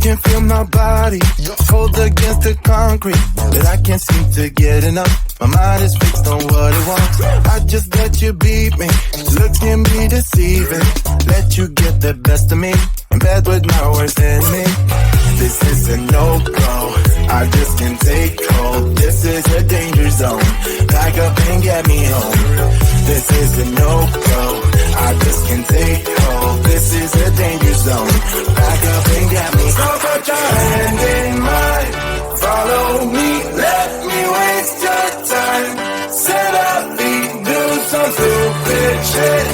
can feel my body cold against the concrete, but I can't seem to get enough. My mind is fixed on what it wants. I just let you beat me. Looks can be deceiving. Let you get the best of me. In bed with my worst enemy. This is a no-go. I just can't take hold. This is a danger zone. Back up and get me home. This is a no-go. I just can't take hold. This is a danger zone. Back up and get me. So put your hand in mine. Follow me. Let me waste your time. Set up feet. Do some stupid shit.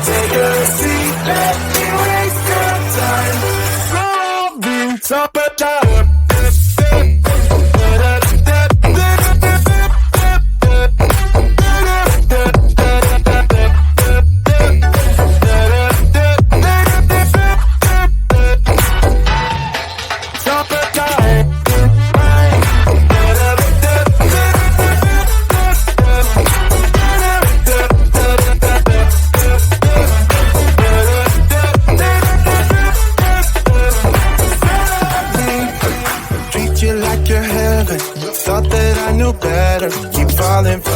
Take a seat. Let me waste your time. So put your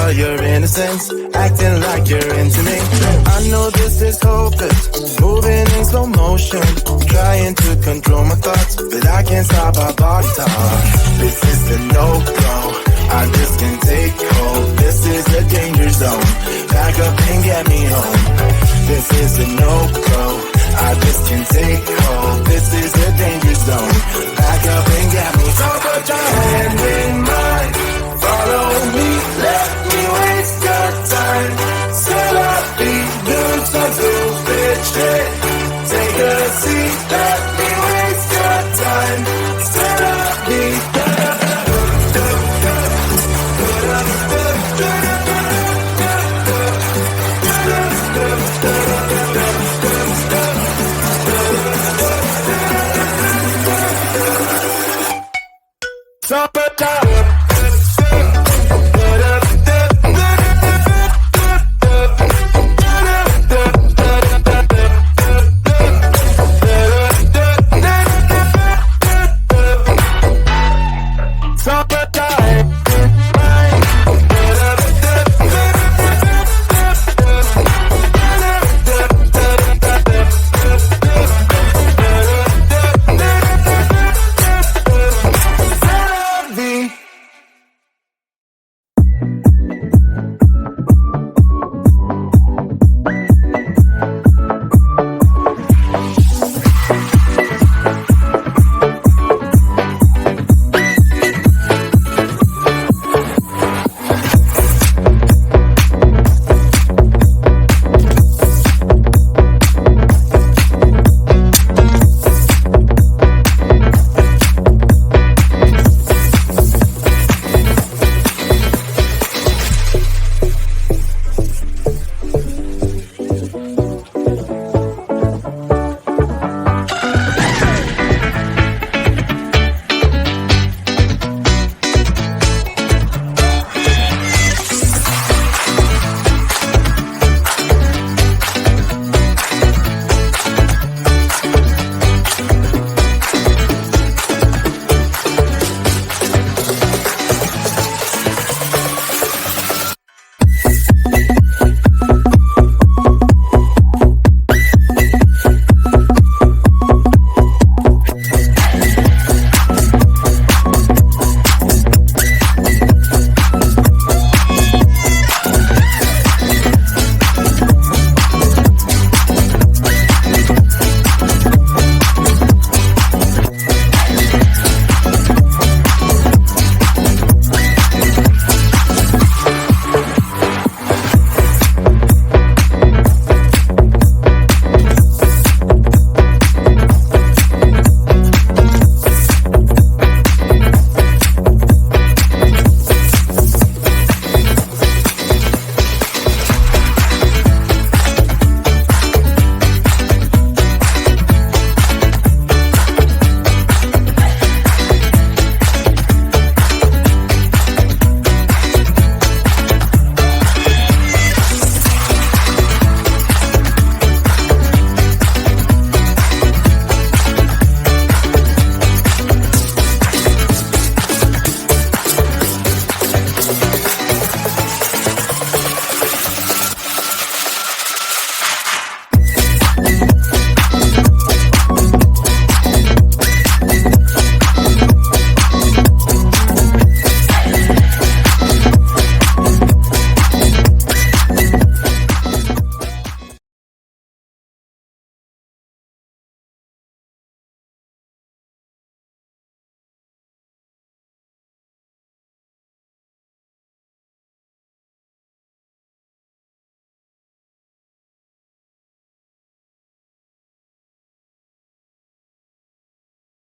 for your innocence, acting like you're into me. I know this is hopeless, moving in slow motion, trying to control my thoughts, but I can't stop our body talk. This is a no-go, I just can't take hold. This is a danger zone, back up and get me home. This is a no-go, I just can't take hold. This is a